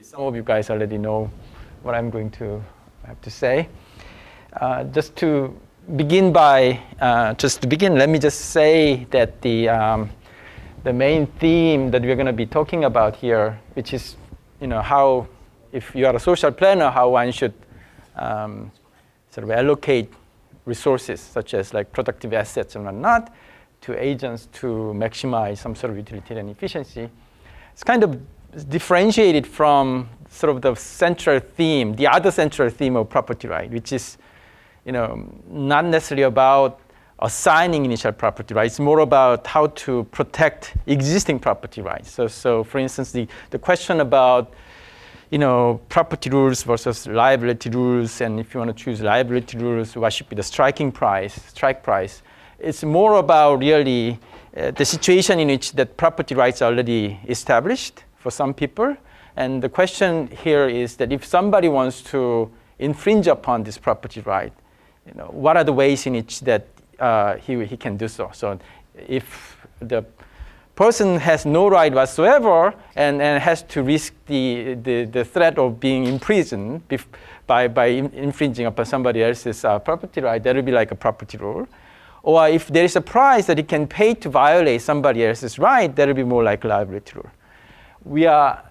some of you guys already know what I'm going to have to say. Just to begin, let me just say that the main theme that we're going to be talking about here, which is, how, if you are a social planner, how one should sort of allocate resources, such as like productive assets and whatnot, to agents to maximize some sort of utilitarian efficiency. It's kind of differentiated from sort of the central theme, the other central theme of property right, which is, not necessarily about assigning initial property rights. It's more about how to protect existing property rights. So for instance, the question about property rules versus liability rules, and if you want to choose liability rules, what should be the strike price? It's more about really the situation in which that property rights are already established for some people. And the question here is that if somebody wants to infringe upon this property right, what are the ways in which that he can do so? So if the person has no right whatsoever and has to risk the threat of being imprisoned by infringing upon somebody else's property right, that would be like a property rule. Or if there is a price that he can pay to violate somebody else's right, that would be more like liability rule. We are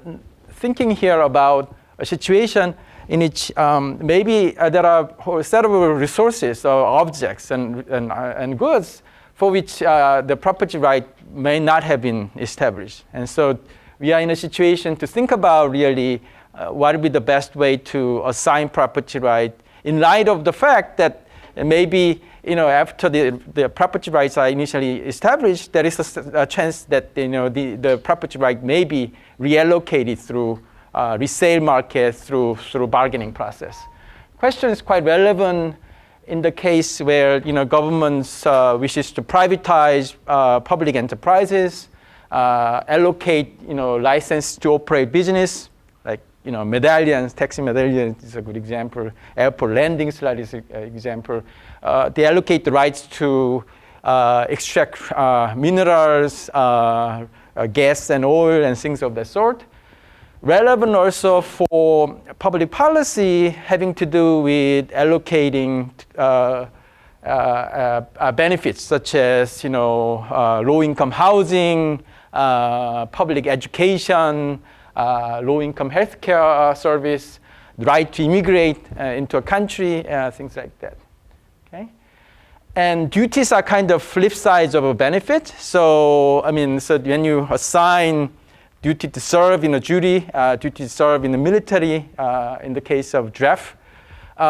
thinking here about a situation in which maybe there are a whole set of resources or objects and goods for which the property right may not have been established. And so we are in a situation to think about really what would be the best way to assign property right in light of the fact that maybe after the property rights are initially established, there is a chance that the property right may be reallocated through resale market, through bargaining process. Question is quite relevant in the case where governments wishes to privatize public enterprises, allocate license to operate business, like medallions, taxi medallions is a good example. Airport landing slot is an example. They allocate the rights to extract minerals, gas and oil and things of that sort. Relevant also for public policy having to do with allocating benefits such as low-income housing, public education, low-income healthcare service, the right to immigrate into a country, things like that. Okay, and duties are kind of flip sides of a benefit. So when you assign duty to serve in a jury, duty to serve in the military, in the case of draft, you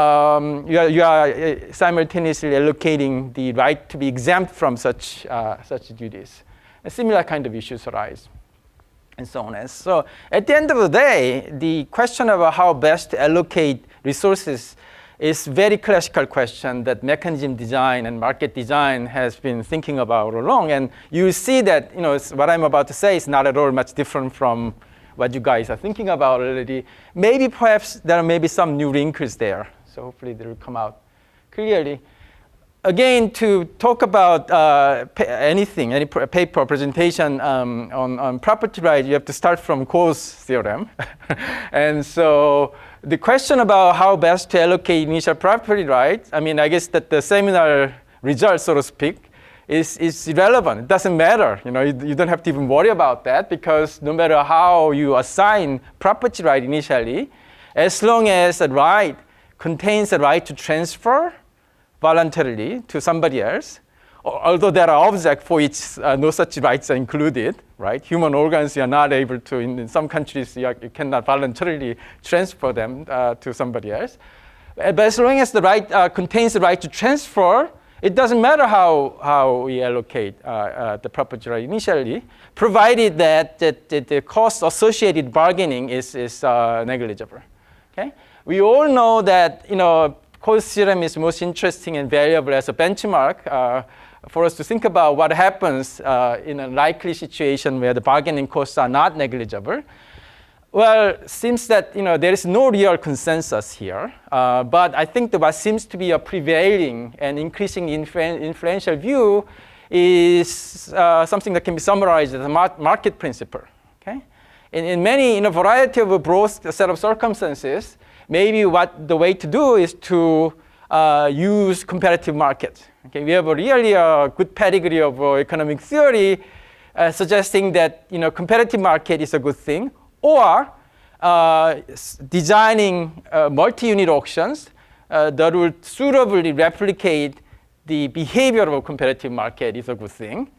are simultaneously allocating the right to be exempt from such duties. And similar kind of issues arise, and so on. And so at the end of the day, the question about how best to allocate resources is very classical question that mechanism design and market design has been thinking about all along. And you see that what I'm about to say is not at all much different from what you guys are thinking about already. Maybe perhaps there may be some new wrinkles there. So hopefully they will come out clearly. Again, to talk about any paper presentation on property rights, you have to start from Coe's theorem. And so the question about how best to allocate initial property rights, I guess that the seminar result, so to speak, is irrelevant. It doesn't matter. You don't have to even worry about that, because no matter how you assign property right initially, as long as a right contains a right to transfer voluntarily to somebody else, although there are objects for which no such rights are included, right? Human organs, you are not able to, in some countries, you cannot voluntarily transfer them to somebody else. But as long as the right contains the right to transfer, it doesn't matter how we allocate the property right initially, provided that the cost associated bargaining is negligible. Okay? We all know that Coe's theorem is most interesting and valuable as a benchmark for us to think about what happens in a likely situation where the bargaining costs are not negligible. Well, it seems that there is no real consensus here, but I think that what seems to be a prevailing and increasing influential view is something that can be summarized as a market principle. Okay? in a variety of a broad set of circumstances, maybe what the way to do is to use comparative markets. Okay, we have a really good pedigree of economic theory suggesting that comparative market is a good thing, or designing multi-unit auctions that will suitably replicate the behavior of a comparative market is a good thing,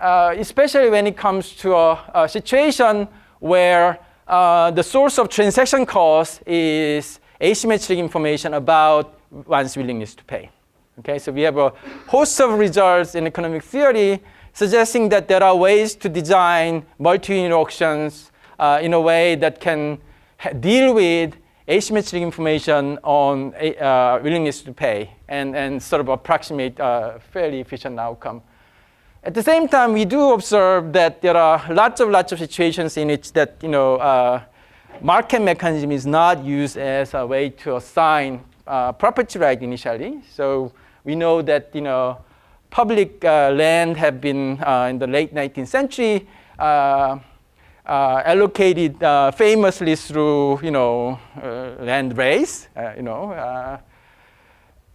especially when it comes to a situation where the source of transaction cost is asymmetric information about one's willingness to pay. Okay, so we have a host of results in economic theory suggesting that there are ways to design multi-unit auctions in a way that can deal with asymmetric information on willingness to pay and sort of approximate a fairly efficient outcome. At the same time, we do observe that there are lots of situations in which that market mechanism is not used as a way to assign property right initially. So we know that public land have been in the late 19th century allocated famously through land race,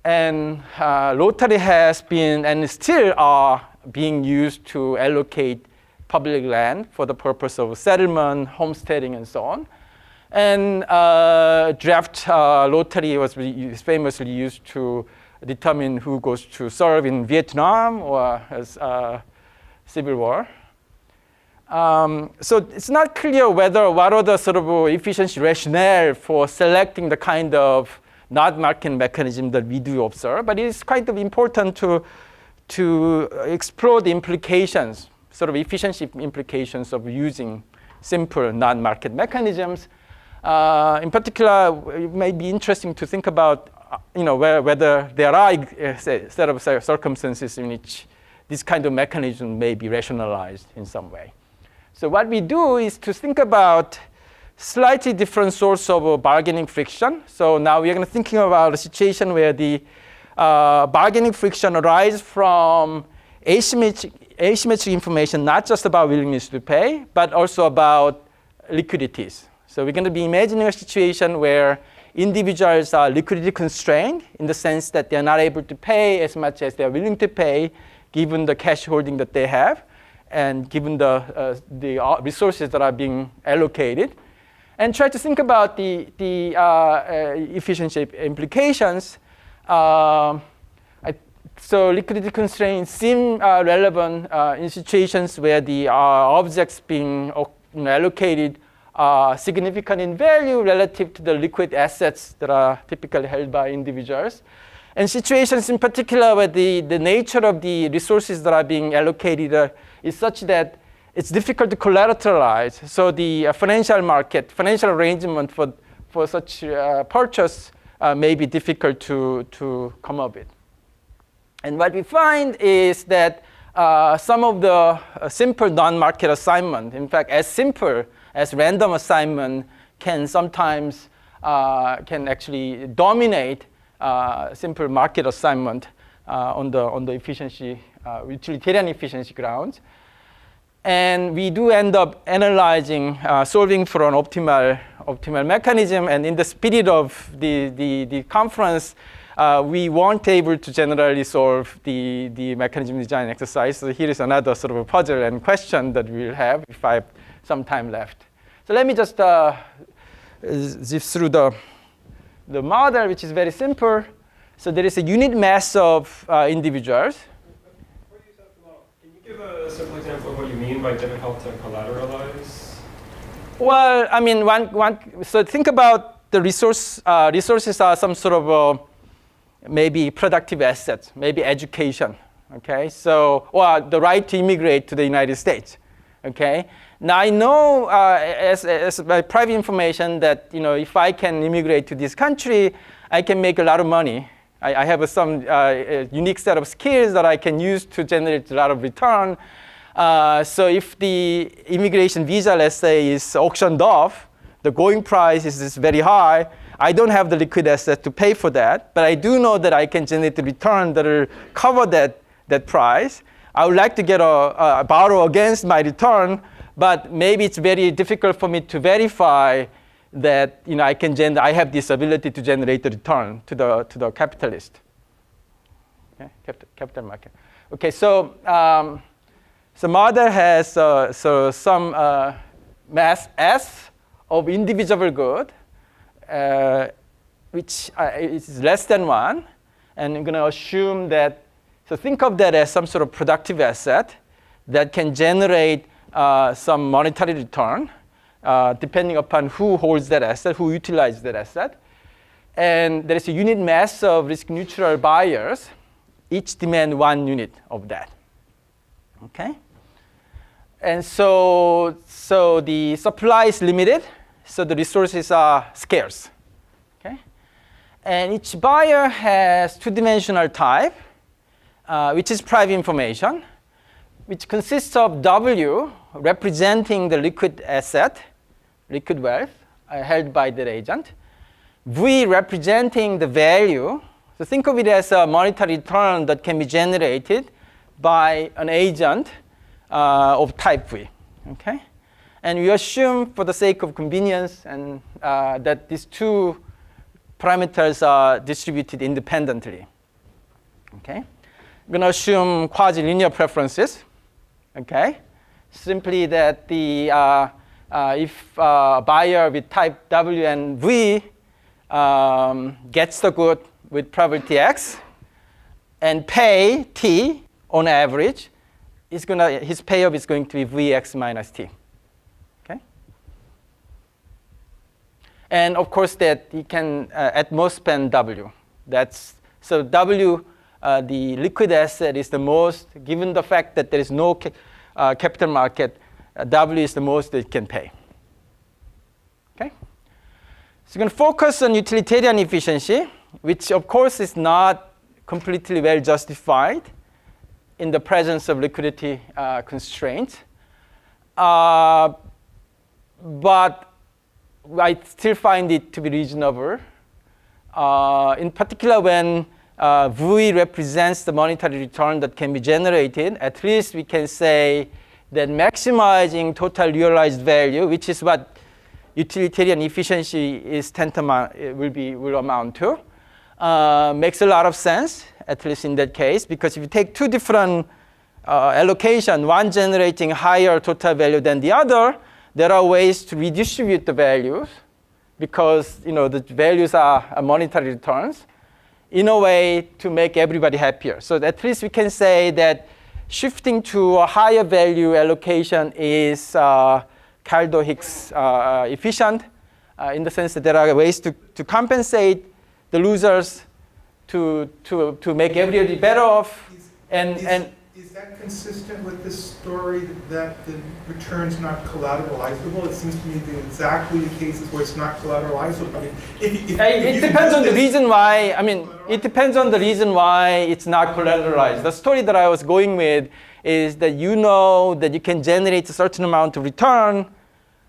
and lottery has been and still are being used to allocate public land for the purpose of settlement, homesteading, and so on. And draft lottery was famously used to determine who goes to serve in Vietnam or as Civil War. So it's not clear what are the sort of efficiency rationale for selecting the kind of not market mechanism that we do observe, but it's kind of important to explore the implications, sort of efficiency implications of using simple non-market mechanisms. In particular, it may be interesting to think about, whether there are a set of circumstances in which this kind of mechanism may be rationalized in some way. So what we do is to think about slightly different source of bargaining friction. So now we are going to thinking about a situation where the bargaining friction arises from asymmetric information, not just about willingness to pay, but also about liquidities. So we're going to be imagining a situation where individuals are liquidity constrained in the sense that they're not able to pay as much as they're willing to pay given the cash holding that they have and given the resources that are being allocated. And try to think about the efficiency implications. So liquidity constraints seem relevant in situations where the objects being allocated are significant in value relative to the liquid assets that are typically held by individuals. And situations in particular where the nature of the resources that are being allocated is such that it's difficult to collateralize. So the financial arrangement for such purchase may be difficult to come up with. And what we find is that some of the simple non-market assignment, in fact, as simple as random assignment, can sometimes can actually dominate simple market assignment on the efficiency, utilitarian efficiency grounds. And we do end up analyzing, solving for an optimal mechanism. And in the spirit of the conference, we weren't able to generally solve the mechanism design exercise. So here is another sort of a puzzle and question that we'll have if I have some time left. So let me just zip through the model, which is very simple. So there is a unit mass of individuals. Can you give a simple example of what you mean by difficult to collateralize? Well, I mean, so think about the resources are some sort of maybe productive assets, maybe education, okay? So, or the right to immigrate to the United States, okay? Now I know as by private information that if I can immigrate to this country, I can make a lot of money. I have some unique set of skills that I can use to generate a lot of return. So if the immigration visa, let's say, is auctioned off, the going price is very high. I don't have the liquid asset to pay for that, but I do know that I can generate a return that will cover that price. I would like to get a borrow against my return but maybe it's very difficult for me to verify that I have this ability to generate a return to the capitalist. Okay, capital market. Okay, so model has some mass S of indivisible good, which is less than 1, and I'm going to assume that. So think of that as some sort of productive asset that can generate some monetary return, depending upon who holds that asset, who utilizes that asset. And there is a unit mass of risk-neutral buyers. Each demand 1 unit of that. Okay? And so the supply is limited, so the resources are scarce. Okay? And each buyer has 2-dimensional type, which is private information, which consists of W representing the liquid asset, liquid wealth held by the agent, V representing the value. So think of it as a monetary return that can be generated by an agent of type V. Okay? And we assume, for the sake of convenience, and that these two parameters are distributed independently. Okay? I'm going to assume quasi-linear preferences. Okay? Simply that if a buyer with type W and V gets the good with probability X and pay T on average, his payoff is going to be Vx minus T. Okay? And of course that he can at most spend W. So W, the liquid asset, is the most, given the fact that there is no capital market, W is the most that it can pay. Okay? So we're going to focus on utilitarian efficiency, which of course is not completely well justified in the presence of liquidity constraints. But I still find it to be reasonable. In particular, when V represents the monetary return that can be generated, at least we can say that maximizing total realized value, which is what utilitarian efficiency is will amount to, makes a lot of sense, at least in that case, because if you take two different allocation, one generating higher total value than the other, there are ways to redistribute the values because the values are monetary returns in a way to make everybody happier. So at least we can say that shifting to a higher value allocation is Kaldor-Hicks efficient in the sense that there are ways to compensate the losers to make everybody better off. Is that consistent with this story that the return's not collateralizable? It seems to me that exactly the cases where it's not collateralizable. I mean, it depends on the reason why. It depends on the reason why it's not collateralized. The story that I was going with is that that you can generate a certain amount of return,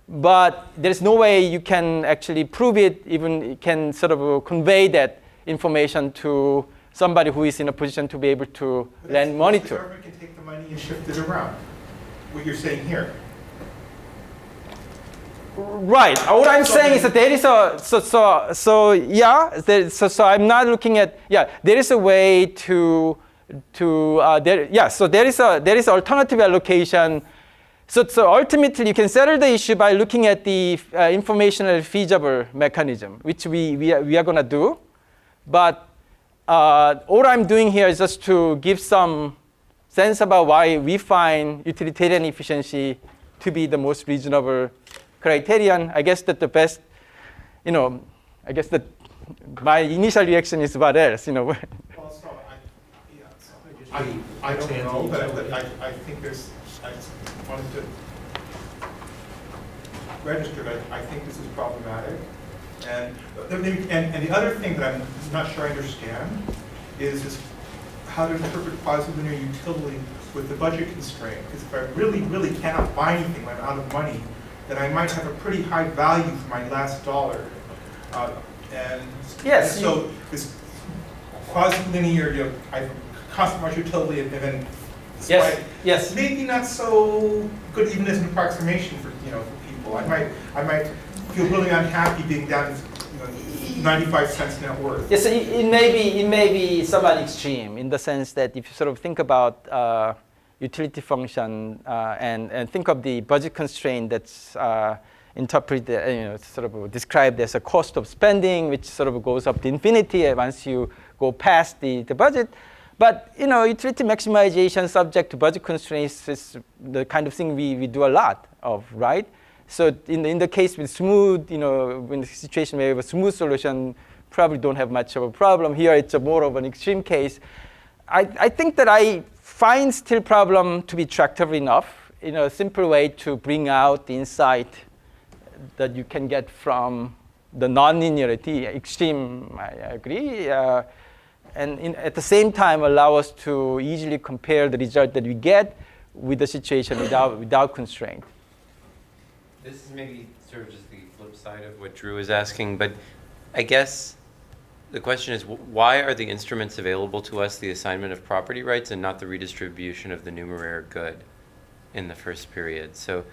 but there's no way you can actually prove it. Even you can sort of convey that information to somebody who is in a position to be able to lend money to. The government can take the money and shift it around. What you're saying here. Right. What I'm saying is that there is so I'm not looking at there is a way to so there is alternative allocation. So ultimately you can settle the issue by looking at the informational feasible mechanism, which we are going to do, but all I'm doing here is just to give some sense about why we find utilitarian efficiency to be the most reasonable criterion. I guess that the best, I guess that my initial reaction is what else, Well, so I don't know, but I think there's, I wanted to register that I think this is problematic. And the other thing that I'm not sure I understand is how to interpret quasi-linear utility with the budget constraint. Because if I really, really cannot buy anything when I'm out of money, then I might have a pretty high value for my last dollar. Yes. So this quasi-linear, I constant marginal utility, and then Yes, slide. yes. Maybe not so good even as an approximation for, for people. I might feel really unhappy being down to 95 cents net worth. Yes, it may be somewhat extreme in the sense that if you sort of think about utility function and think of the budget constraint that's interpreted, sort of described as a cost of spending, which sort of goes up to infinity once you go past the budget. But utility maximization subject to budget constraints is the kind of thing we do a lot of, right? So in the case with smooth, in the situation where you have a smooth solution, probably don't have much of a problem. Here it's a more of an extreme case. I think that I find still problem to be tractable enough, a simple way to bring out the insight that you can get from the non-linearity extreme, I agree. And at the same time allow us to easily compare the result that we get with the situation without constraint. This is maybe sort of just the flip side of what Drew is asking, but I guess the question is, why are the instruments available to us the assignment of property rights and not the redistribution of the numeraire good in the first period? So,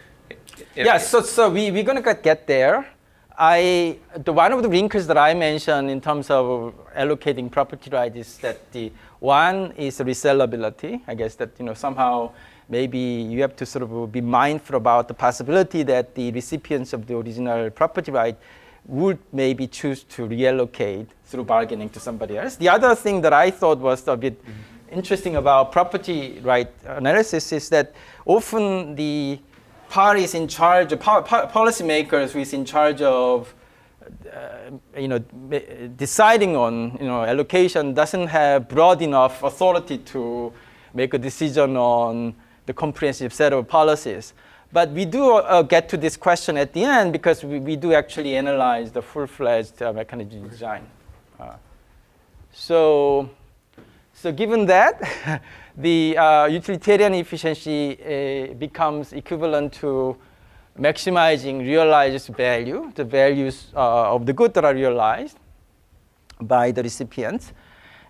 so we're going to get there. One of the wrinkles that I mentioned in terms of allocating property rights is that the one is resellability. I guess that somehow maybe you have to sort of be mindful about the possibility that the recipients of the original property right would maybe choose to reallocate through bargaining to somebody else. The other thing that I thought was a bit interesting about property right analysis is that often the parties in charge, policymakers who is in charge of, deciding on, allocation doesn't have broad enough authority to make a decision on the comprehensive set of policies. But we do get to this question at the end because we do actually analyze the full-fledged mechanism design. So given that, the utilitarian efficiency becomes equivalent to maximizing realized value, the values of the good that are realized by the recipients.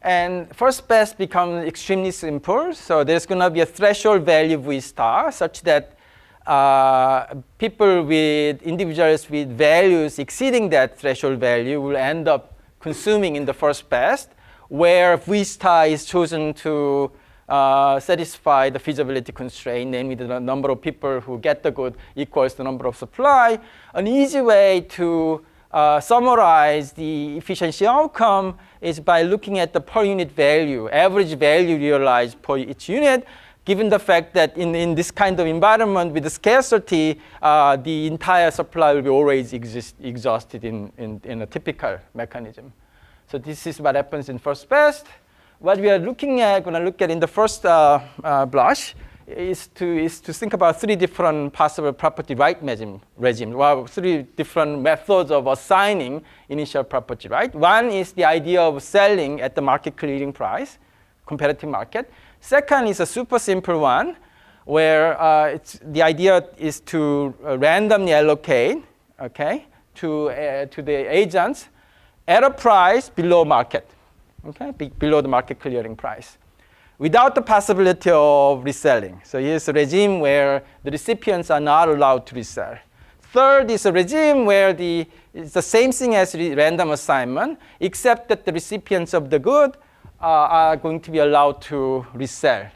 And first best becomes extremely simple. So there's going to be a threshold value V star such that individuals with values exceeding that threshold value will end up consuming in the first best, where V star is chosen to satisfy the feasibility constraint, namely the number of people who get the good equals the number of supply. An easy way to summarize the efficiency outcome is by looking at the per unit value, average value realized per each unit, given the fact that in this kind of environment with the scarcity, the entire supply will be always exhausted in a typical mechanism. So this is what happens in first best. What we are going to look at in the first blush is to think about three different possible property right regimes, well, three different methods of assigning initial property right. One is the idea of selling at the market clearing price, competitive market. Second is a super simple one, where the idea is to randomly allocate, okay, to the agents at a price below market, okay, below the market clearing price, without the possibility of reselling. So here's a regime where the recipients are not allowed to resell. Third is a regime where it's the same thing as random assignment, except that the recipients of the good are going to be allowed to resell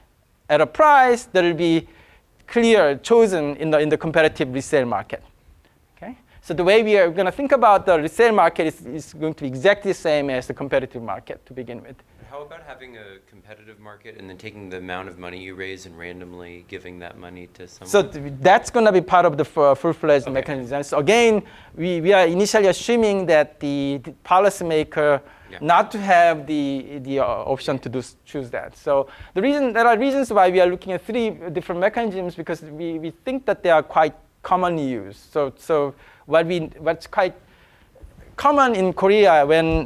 at a price that will be chosen in the competitive resale market. Okay? So the way we are going to think about the resale market is going to be exactly the same as the competitive market to begin with. How about having a competitive market and then taking the amount of money you raise and randomly giving that money to someone? So that's going to be part of the full-fledged mechanism. So again, we are initially assuming that the policymaker not to have the option to choose that. So there are reasons why we are looking at three different mechanisms, because we think that they are quite commonly used. So what's quite common in Korea when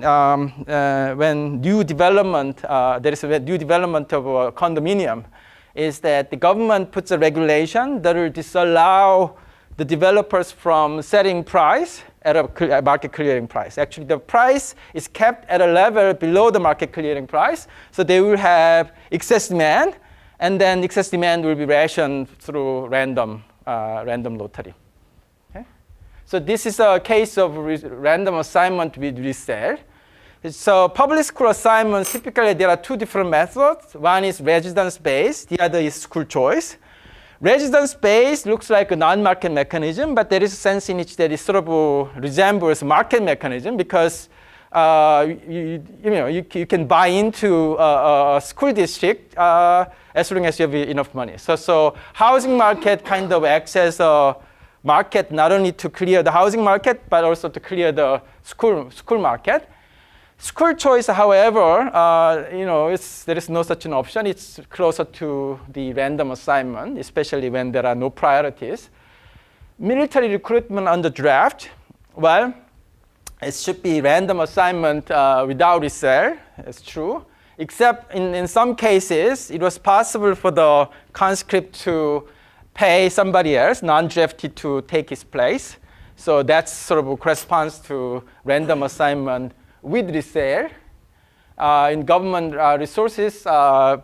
new development, there is a new development of a condominium, is that the government puts a regulation that will disallow the developers from setting price at a market clearing price. Actually, the price is kept at a level below the market clearing price, so they will have excess demand, and then excess demand will be rationed through random lottery. Okay? So this is a case of random assignment with resale. So public school assignments, typically there are two different methods. One is residence-based, the other is school choice. Residence-based looks like a non-market mechanism, but there is a sense in which that it sort of resembles market mechanism because you can buy into a school district as long as you have enough money. So housing market kind of acts as a market not only to clear the housing market, but also to clear the school market. School choice, however, there is no such an option. It's closer to the random assignment, especially when there are no priorities. Military recruitment under draft, well, it should be random assignment without resale. It's true. Except in some cases, it was possible for the conscript to pay somebody else, non-drafted, to take his place. So that sort of corresponds to random assignment with resale. In government resources, all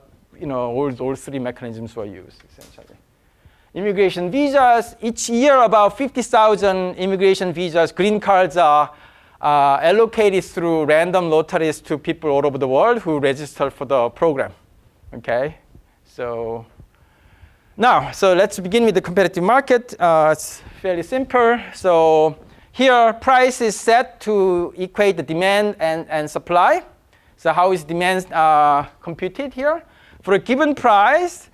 three mechanisms were used, essentially. Immigration visas, each year about 50,000 immigration visas, green cards are allocated through random lotteries to people all over the world who register for the program. Okay, so let's begin with the competitive market. It's fairly simple. So here, price is set to equate the demand and supply. So how is demand computed here? For a given price,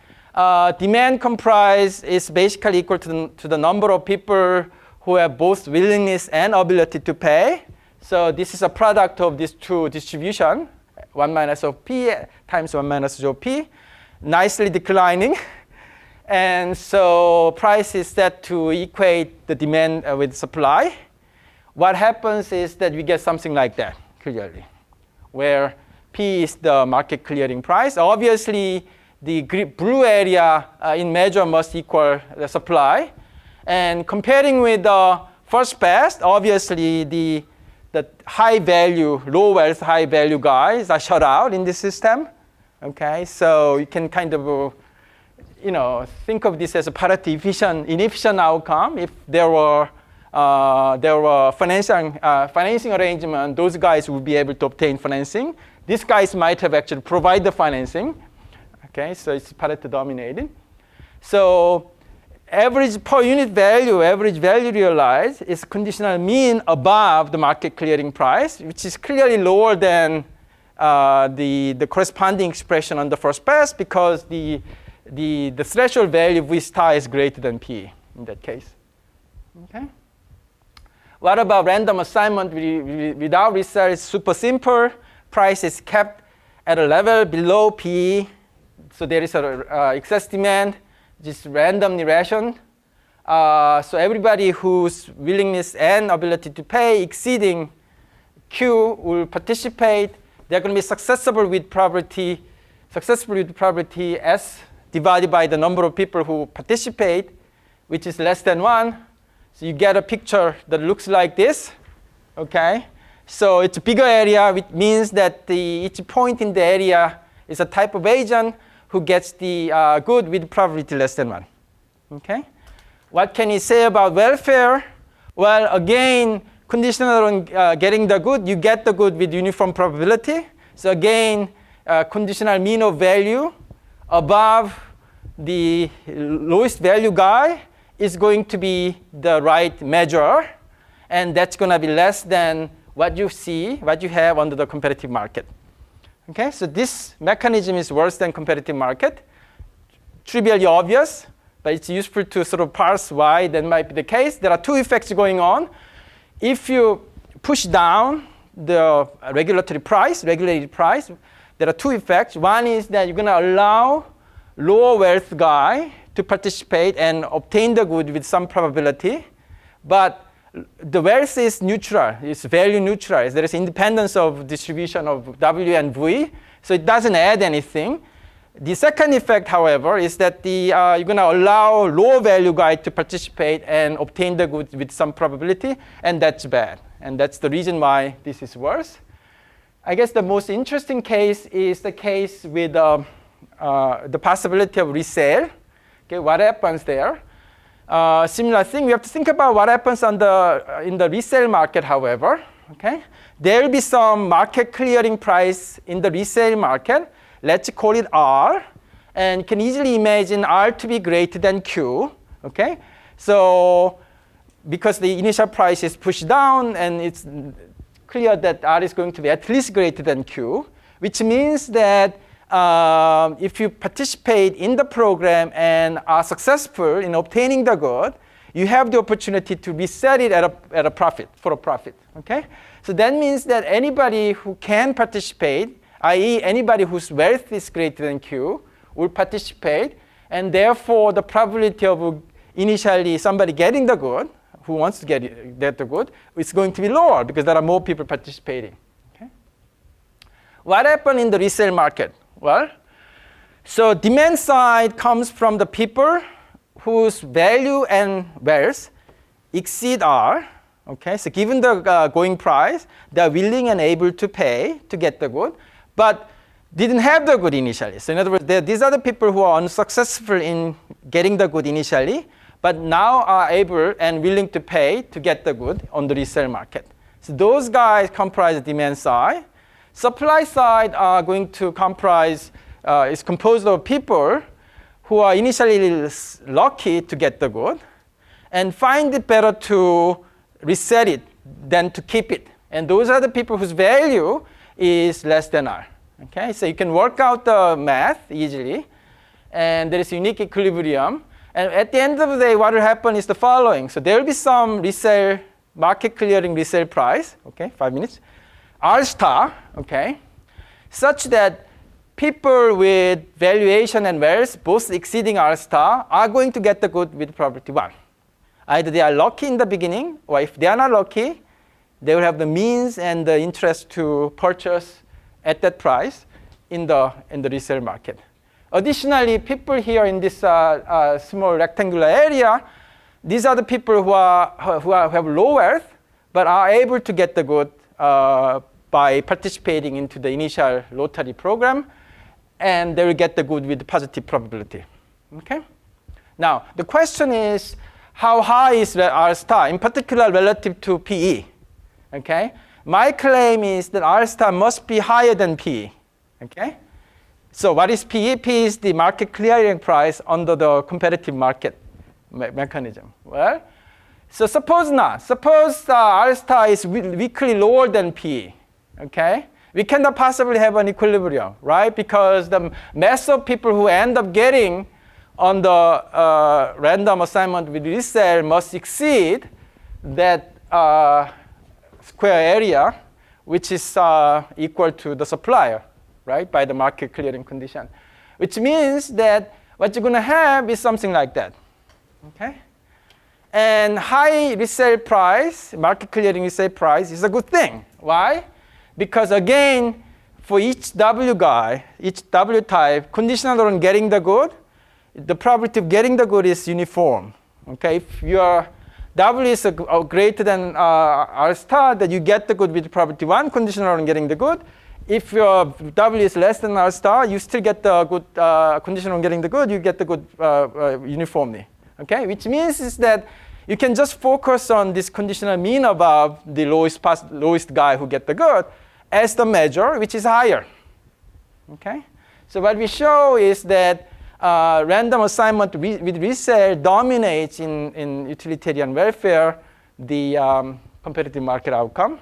demand comprise is basically equal to the number of people who have both willingness and ability to pay. So this is a product of these two distribution, 1 minus of P times 1 minus of P, nicely declining. And so price is set to equate the demand with supply. What happens is that we get something like that, clearly, where P is the market clearing price. Obviously, the blue area in measure must equal the supply. And comparing with the first best, obviously, the high value, low wealth, high value guys are shut out in this system. Okay, so you can kind of think of this as a parity inefficient outcome. If there were financing arrangement, those guys would be able to obtain financing. These guys might have actually provided the financing. Okay, so it's Pareto dominated. So average per unit value, average value realized is conditional mean above the market clearing price, which is clearly lower than the corresponding expression on the first pass because the threshold value V star is greater than P in that case. Okay. What about random assignment without resale? It's super simple. Price is kept at a level below P. So there is a excess demand, just randomly rationed. So everybody whose willingness and ability to pay exceeding Q will participate. They're going to be successful with probability S divided by the number of people who participate, which is less than 1. So you get a picture that looks like this. Okay, so it's a bigger area, which means that each point in the area is a type of agent who gets the good with probability less than 1. Okay, what can you say about welfare? Well, again, conditional on getting the good, you get the good with uniform probability. So again, conditional mean of value above the lowest value guy is going to be the right measure, and that's going to be less than what you have under the competitive market. Okay, so this mechanism is worse than competitive market. Trivially obvious, but it's useful to sort of parse why that might be the case. There are two effects going on. If you push down the regulated price, there are two effects. One is that you're going to allow lower wealth guy to participate and obtain the good with some probability, but the wealth is neutral, it's value neutral. There is independence of distribution of W and V, so it doesn't add anything. The second effect, however, is that you're going to allow low value guy to participate and obtain the good with some probability, and that's bad. And that's the reason why this is worse. I guess the most interesting case is the case with the possibility of resale. Okay, what happens there? Similar thing, we have to think about what happens in the resale market, however. Okay? There will be some market clearing price in the resale market. Let's call it R. And you can easily imagine R to be greater than Q. Okay? So because the initial price is pushed down, and it's clear that R is going to be at least greater than Q, which means that if you participate in the program and are successful in obtaining the good, you have the opportunity to resell it at a profit, for a profit. Okay? So that means that anybody who can participate, i.e. anybody whose wealth is greater than Q, will participate, and therefore the probability of initially somebody getting the good, who wants to get the good, is going to be lower because there are more people participating. Okay? What happened in the resale market? Well, so demand side comes from the people whose value and wealth exceed R. Okay, so given the going price, they are willing and able to pay to get the good, but didn't have the good initially. So in other words, these are the people who are unsuccessful in getting the good initially, but now are able and willing to pay to get the good on the resale market. So those guys comprise the demand side. Supply side are going to comprise, is composed of people who are initially lucky to get the good and find it better to resell it than to keep it. And those are the people whose value is less than R. Okay, so you can work out the math easily, and there is unique equilibrium. And at the end of the day, what will happen is the following. So there will be some resale, market clearing resale price, okay, 5 minutes, R star, okay, such that people with valuation and wealth both exceeding R star are going to get the good with probability 1. Either they are lucky in the beginning, or if they are not lucky, they will have the means and the interest to purchase at that price in the resale market. Additionally, people here in this small rectangular area, these are the people who have low wealth, but are able to get the good by participating into the initial lottery program, and they will get the good with positive probability. Okay? Now, the question is, how high is R star, in particular relative to PE? Okay? My claim is that R star must be higher than PE. Okay? So what is PE? PE is the market clearing price under the competitive market mechanism. Well, so suppose not. Suppose R star is weakly lower than PE. Okay? We cannot possibly have an equilibrium, right? Because the mass of people who end up getting on the random assignment with resale must exceed that square area, which is equal to the supplier, right, by the market clearing condition. Which means that what you're going to have is something like that. Okay? And high resale price, market clearing resale price, is a good thing. Why? Because again, for each W guy, each W type, conditional on getting the good, the probability of getting the good is uniform. Okay? If your W is greater than R star, that you get the good with probability 1, conditional on getting the good. If your W is less than R star, you still get the good, conditional on getting the good, you get the good uniformly. Okay? Which means is that you can just focus on this conditional mean above the lowest guy who get the good as the measure, which is higher. Okay? So what we show is that random assignment with resale dominates in utilitarian welfare the competitive market outcome.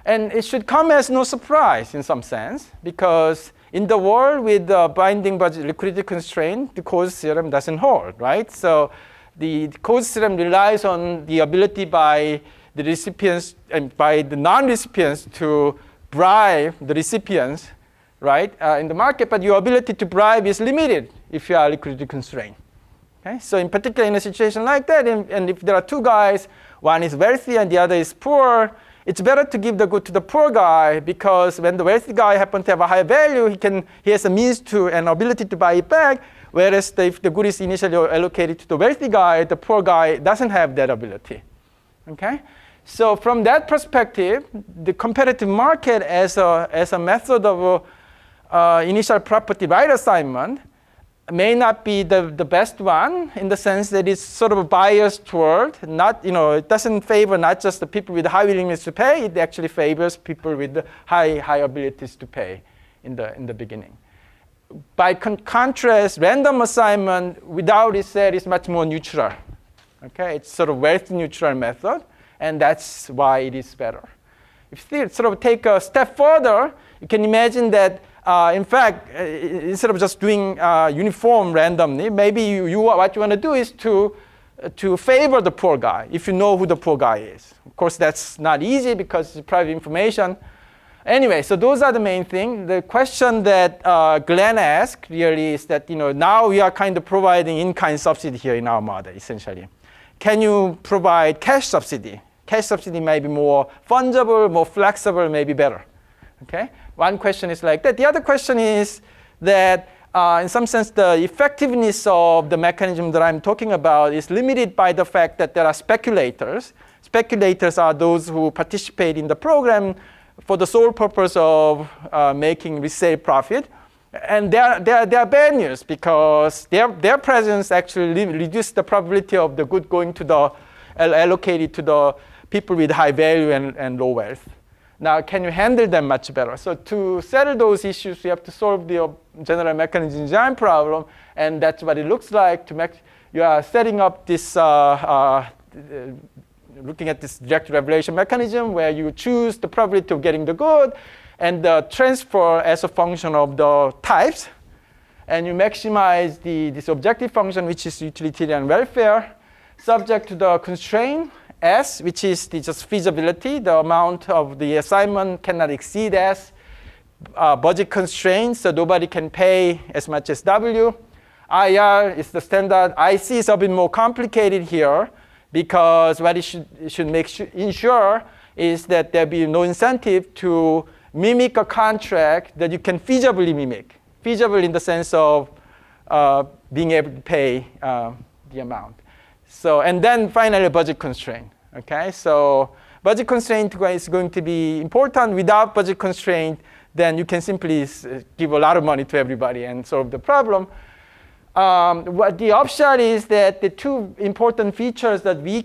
And it should come as no surprise in some sense, because in the world with binding budget liquidity constraint, the Coase theorem doesn't hold, right? So the Coase theorem relies on the ability by the recipients and by the non-recipients to bribe the recipients, right, in the market, but your ability to bribe is limited if you are liquidity constrained. Okay? So in particular, in a situation like that, and if there are two guys, one is wealthy and the other is poor, it's better to give the good to the poor guy, because when the wealthy guy happens to have a higher value, he has a means to an ability to buy it back, whereas if the good is initially allocated to the wealthy guy, the poor guy doesn't have that ability. Okay? So from that perspective, the competitive market as a method of initial property right assignment may not be the best one in the sense that it's sort of biased toward not, it doesn't favor not just the people with high willingness to pay, it actually favors people with high abilities to pay in the beginning. By contrast, random assignment without Resale is much more neutral. Okay, it's sort of wealth neutral method, and that's why it is better. If you sort of take a step further, you can imagine that in fact, instead of just doing uniform randomly, maybe what you want to do is to favor the poor guy if you know who the poor guy is. Of course, that's not easy because it's private information. Anyway, so those are the main things. The question that Glenn asked really is that now we are kind of providing in-kind subsidy here in our model, essentially. Can you provide cash subsidy? Cash subsidy may be more fungible, more flexible, maybe better. Okay? One question is like that. The other question is that in some sense the effectiveness of the mechanism that I'm talking about is limited by the fact that there are speculators. Speculators are those who participate in the program for the sole purpose of making resale profit. And they are bad news because their presence actually reduces the probability of the good going to the allocated to the people with high value and low wealth. Now, can you handle them much better? So to settle those issues, you have to solve the general mechanism design problem, and that's what it looks like. You are setting up this, looking at this direct revelation mechanism where you choose the probability of getting the good and the transfer as a function of the types, and you maximize this objective function, which is utilitarian welfare, subject to the constraint S, which is just feasibility. The amount of the assignment cannot exceed S. Budget constraints, so nobody can pay as much as W. IR is the standard. IC is a bit more complicated here because what it should ensure is that there be no incentive to mimic a contract that you can feasibly mimic. Feasible in the sense of being able to pay the amount. So, and then finally, budget constraint. Okay, so budget constraint is going to be important. Without budget constraint, then you can simply give a lot of money to everybody and solve the problem. What the upshot is that the two important features that we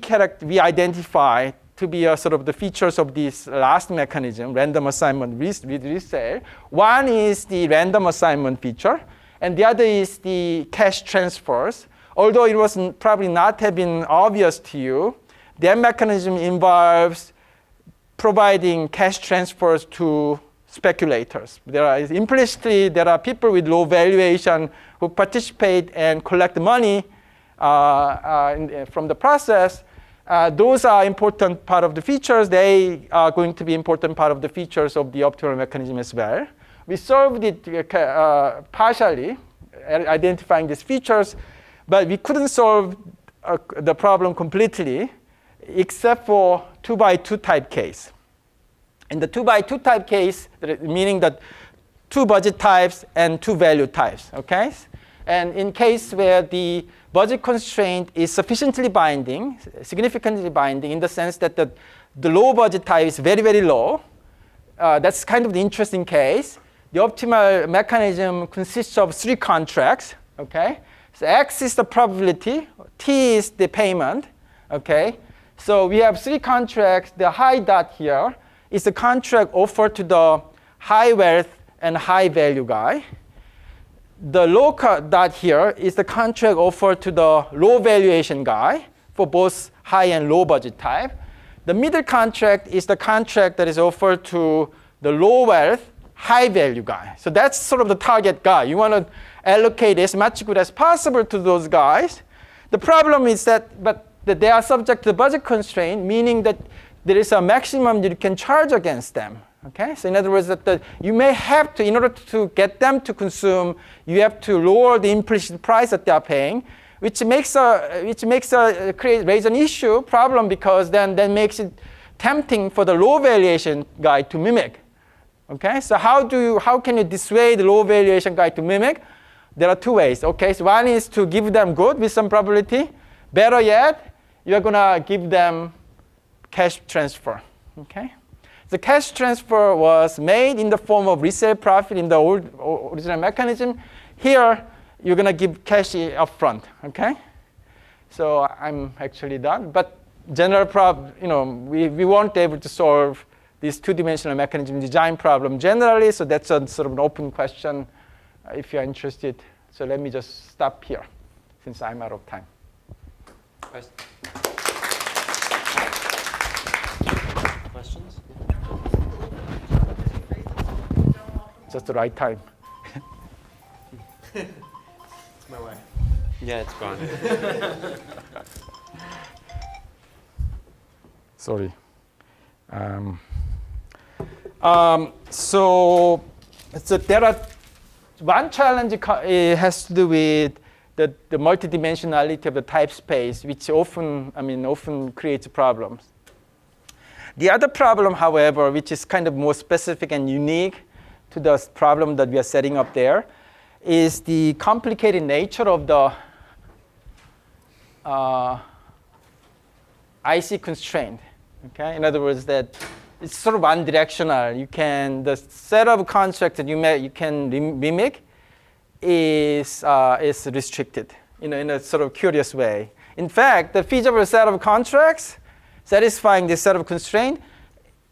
identify to be sort of the features of this last mechanism, random assignment with resale. One is the random assignment feature, and the other is the cash transfers. Although it was probably not have been obvious to you, that mechanism involves providing cash transfers to speculators. Implicitly, there are people with low valuation who participate and collect money from the process. Those are important part of the features. They are going to be important part of the features of the optimal mechanism as well. We solved it partially, identifying these features, but we couldn't solve the problem completely except for 2x2 type case. In the 2x2 type case, meaning that 2 budget types and 2 value types, okay? And in case where the budget constraint is sufficiently binding, significantly binding in the sense that the low budget type is very, very low, that's kind of the interesting case. The optimal mechanism consists of 3 contracts, okay? So X is the probability, T is the payment, okay? So we have 3 contracts. The high dot here is the contract offered to the high wealth and high value guy. The low dot here is the contract offered to the low valuation guy for both high and low budget type. The middle contract is the contract that is offered to the low wealth, high value guy. So that's sort of the target guy. You want to allocate as much good as possible to those guys. The problem is that they are subject to the budget constraint, meaning that there is a maximum that you can charge against them. Okay, so in other words, that you may have to, in order to get them to consume, you have to lower the implicit price that they are paying, which makes raise an issue problem because then makes it tempting for the low valuation guy to mimic. Okay, so how can you dissuade the low valuation guy to mimic? There are 2 ways. Okay, so one is to give them good with some probability. Better yet, you're gonna give them cash transfer. Okay. The cash transfer was made in the form of resale profit in the original mechanism. Here, you're going to give cash up front, okay? So I'm actually done. But general problem, we weren't able to solve this two-dimensional mechanism design problem generally, so that's a sort of an open question if you're interested. So let me just stop here since I'm out of time. Questions? Just the right time. It's my way. Yeah, it's gone. Sorry. So there are one challenge it has to do with the multidimensionality of the type space, which often creates problems. The other problem, however, which is kind of more specific and unique to the problem that we are setting up there, is the complicated nature of the IC constraint. Okay, in other words, that it's sort of unidirectional. The set of constructs that you can mimic is restricted in a sort of curious way. In fact, the feasible set of contracts satisfying this set of constraint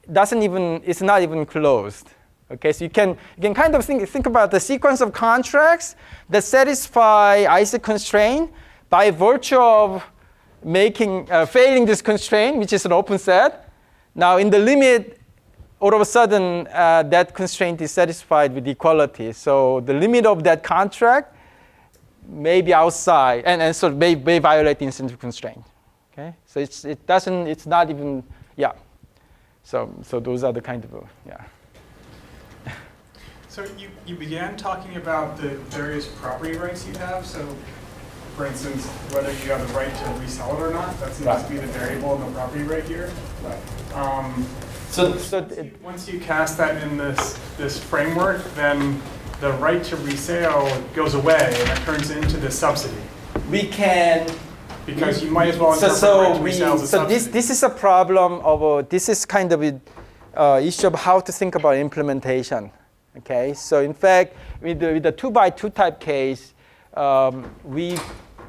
is not even closed. Okay, so you can kind of think about the sequence of contracts that satisfy IC constraint by virtue of failing this constraint, which is an open set. Now, in the limit, all of a sudden, that constraint is satisfied with equality. So the limit of that contract may be outside, and so may violate the incentive constraint. Okay, so it's not even, yeah. So those are the kind of, yeah. So you began talking about the various property rights you have. So, for instance, whether you have the right to resell it or not, that seems to be the variable in the property right here. Right. Once you cast that in this framework, then the right to resale goes away and it turns into the subsidy. Because you might as well interpret right to resale as a subsidy. This is a problem of this is kind of an issue of how to think about implementation. Okay, so in fact, with the 2x2 type case, we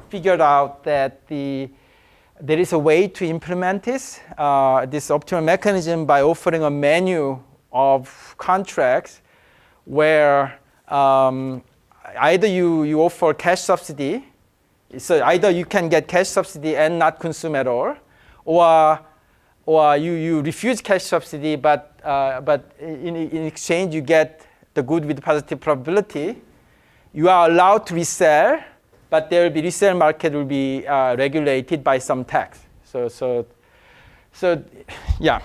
figured out that there is a way to implement this optimal mechanism by offering a menu of contracts where either you offer cash subsidy, so either you can get cash subsidy and not consume at all, or you refuse cash subsidy, but in exchange you get the good with positive probability. You are allowed to resell, but resale market will be regulated by some tax. So yeah.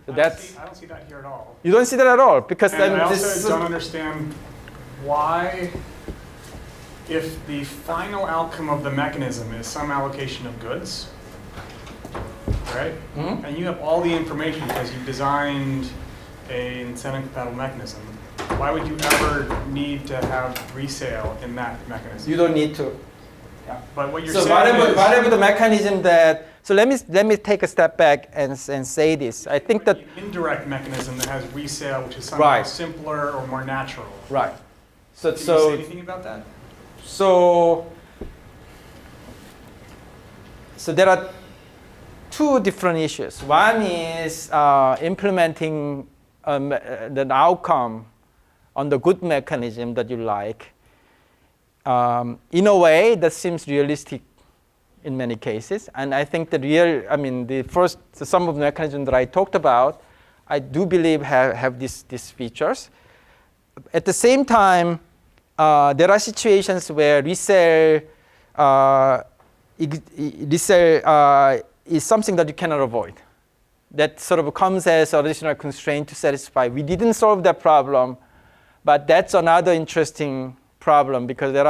That's. I don't see that here at all. You don't see that at all because and I also don't understand why, if the final outcome of the mechanism is some allocation of goods, right? Mm-hmm. And you have all the information because you've designed an incentive-compatible mechanism. Why would you ever need to have resale in that mechanism? You don't need to. Yeah. But what you're saying is whatever the mechanism that. So let me take a step back and say this. I think that indirect mechanism that has resale, which is somehow simpler or more natural. Right. Can you say anything about that? So there are two different issues. One is implementing the outcome on the good mechanism that you like in a way that seems realistic in many cases. And I think some of the mechanisms that I talked about, I do believe have these features. At the same time, there are situations where resale is something that you cannot avoid. That sort of comes as an additional constraint to satisfy. We didn't solve that problem, but that's another interesting problem because there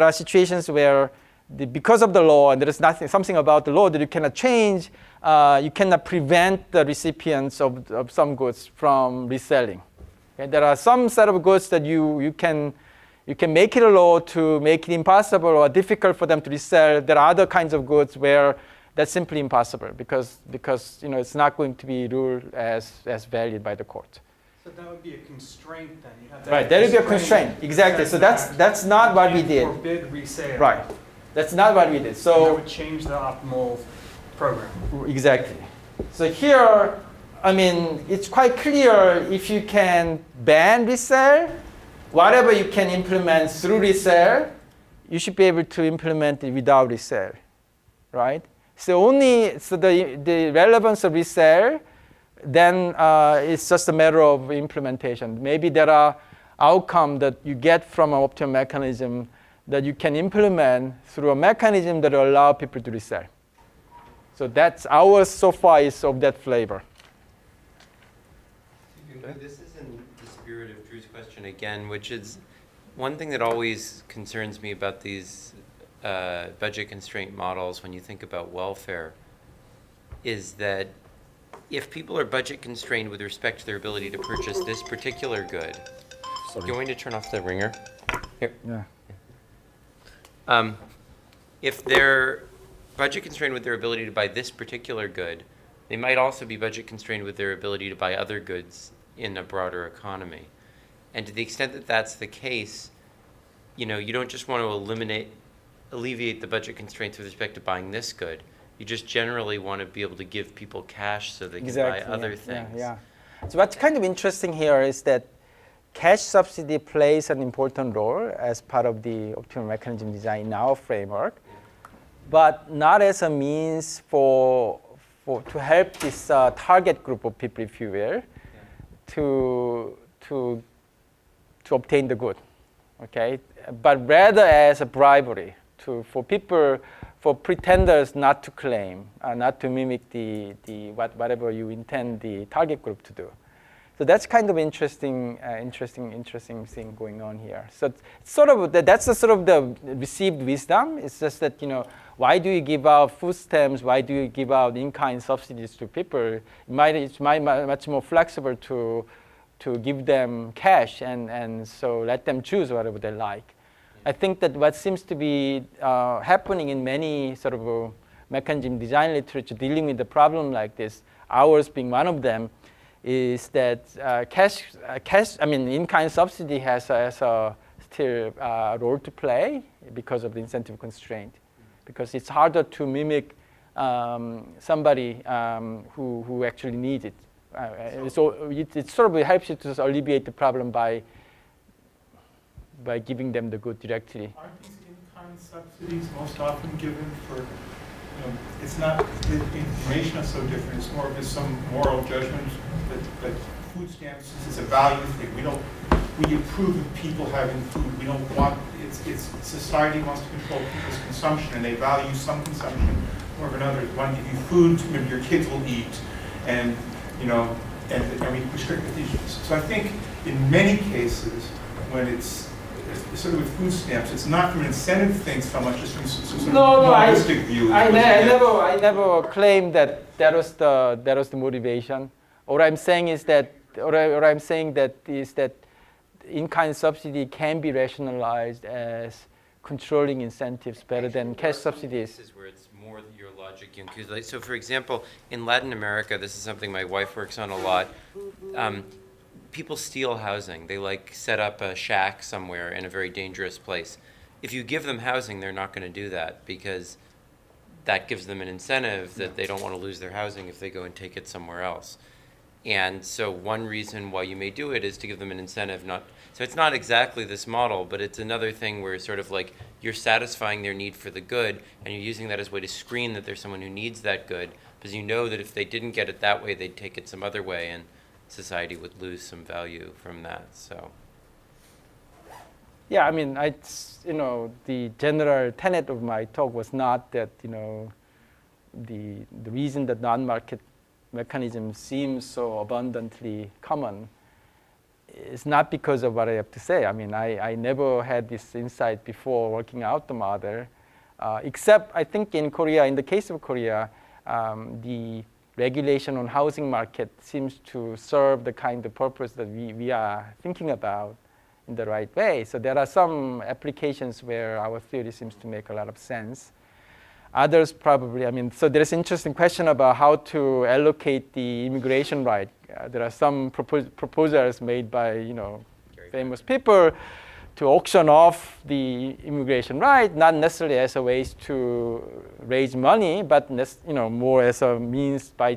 are situations where because of the law, and there is something about the law that you cannot change, you cannot prevent the recipients of some goods from reselling. Okay? There are some set of goods that you can make it a law to make it impossible or difficult for them to resell. There are other kinds of goods where that's simply impossible because it's not going to be ruled as valid by the court. So that would be a constraint then. You'd have to Right, that would be a constraint. Exactly. So that's not what we did. Forbid resale. Right. That's not what we did. And that So would change the optimal program. exactly. So here, I mean, it's quite clear if you can ban resale, whatever you can implement through resale, you should be able to implement it without resale, right? So the relevance of resale, then it's just a matter of implementation. Maybe there are outcomes that you get from an optimal mechanism that you can implement through a mechanism that will allow people to resell. So that's ours so far is of that flavor. This is in the spirit of Drew's question again, which is one thing that always concerns me about these budget constraint models when you think about welfare is that if people are budget constrained with respect to their ability to purchase this particular good, do you want me to turn off the ringer? Here. Yeah. If they're budget constrained with their ability to buy this particular good, they might also be budget constrained with their ability to buy other goods in a broader economy. And to the extent that that's the case, you know, you don't just want to alleviate the budget constraints with respect to buying this good. You just generally want to be able to give people cash so they can buy other things. Yeah. So what's kind of interesting here is that cash subsidy plays an important role as part of the optimal mechanism design in our framework, but not as a means to help this target group of people, if you will, to obtain the good, okay? But rather as a bribery for pretenders not to claim, not to mimic whatever you intend the target group to do. So that's kind of interesting thing going on here. So it's sort of that's the sort of the received wisdom. It's just that, you know, why do you give out food stamps? Why do you give out in-kind subsidies to people? It's much more flexible to give them cash and so let them choose whatever they like. I think that what seems to be happening in many sort of mechanism design literature dealing with the problem like this, ours being one of them, is that in-kind subsidy has still a role to play because of the incentive constraint, because it's harder to mimic somebody who actually needs it. So it sort of helps you to alleviate the problem by giving them the good directly. Aren't these in-kind subsidies most often given for, you know, it's not, the information is so different, it's more of just some moral judgment that food stamps is a value thing. We approve of people having food. We don't want, it's society wants to control people's consumption and they value some consumption more than others. We want to give you food, maybe your kids will eat, and, you know, and we restrict the things. So I think in many cases, when it's sort of with food stamps, it's not from an incentive thing so much as from some sort of moralistic view. I never claimed that was the motivation. What I'm saying is that in-kind subsidy can be rationalized as controlling incentives better than cash subsidies. This is where it's more your logic, Yeon-Koo. So, for example, in Latin America, this is something my wife works on a lot. People steal housing. They set up a shack somewhere in a very dangerous place. If you give them housing, they're not going to do that because that gives them an incentive that they don't want to lose their housing if they go and take it somewhere else. And so one reason why you may do it is to give them an incentive. So it's not exactly this model, but it's another thing where sort of like you're satisfying their need for the good and you're using that as a way to screen that there's someone who needs that good because you know that if they didn't get it that way, they'd take it some other way and society would lose some value from that. So yeah, I mean, the general tenet of my talk was not that, you know, the reason that non-market mechanism seems so abundantly common is not because of what I have to say. I mean, I never had this insight before working out the model, except I think in Korea, in the case of Korea, the regulation on housing market seems to serve the kind of purpose that we are thinking about in the right way. So there are some applications where our theory seems to make a lot of sense. Others probably, I mean, so there's an interesting question about how to allocate the immigration right. There are some proposals made by, famous people to auction off the immigration right, not necessarily as a way to raise money, but more as a means by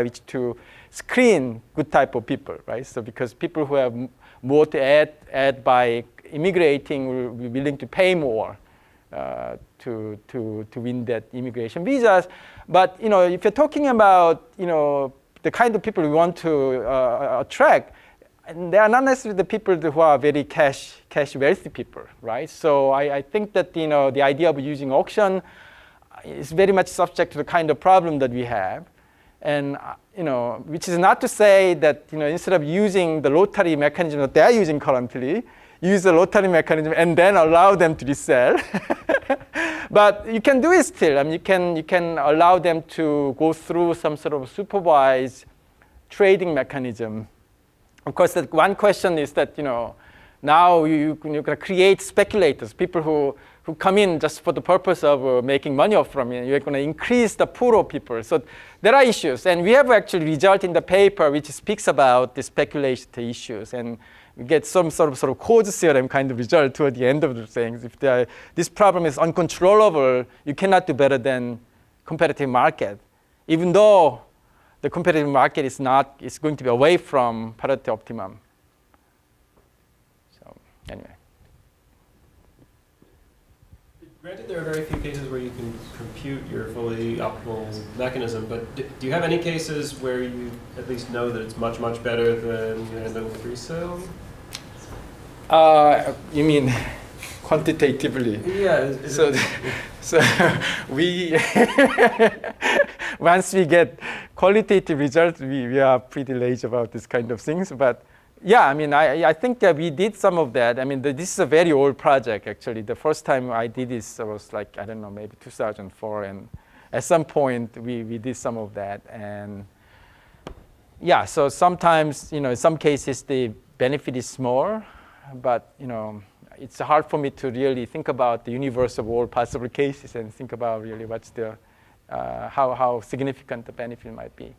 which to screen good type of people, right? So because people who have more to add by immigrating will be willing to pay more to win that immigration visas. But if you're talking about the kind of people we want to attract, and they are not necessarily the people who are very cash wealthy people, right? So I think that the idea of using auction is very much subject to the kind of problem that we have, and which is not to say that instead of using the lottery mechanism that they are using currently, use the lottery mechanism and then allow them to resell. But you can do it still. I mean, you can allow them to go through some sort of supervised trading mechanism. Of course, that one question is that now you're going to create speculators, people who come in just for the purpose of making money off from it. You're going to increase the pool of people. So there are issues, and we have actually result in the paper which speaks about the speculation issues, and we get some sort of cause theorem kind of result toward the end of the things. If this problem is uncontrollable, you cannot do better than competitive market, even though the competitive market is going to be away from Pareto optimum. So anyway. Granted, there are very few cases where you can compute your fully optimal mechanism, but do you have any cases where you at least know that it's much, much better than with resale? You mean quantitatively? Yeah. So we once we get qualitative results, we are pretty lazy about this kind of things. But yeah, I mean, I think that we did some of that. I mean, this is a very old project, actually. The first time I did this was like, I don't know, maybe 2004. And at some point, we did some of that. And yeah, so sometimes, in some cases, the benefit is small. But, it's hard for me to really think about the universe of all possible cases and think about really what's how significant the benefit might be.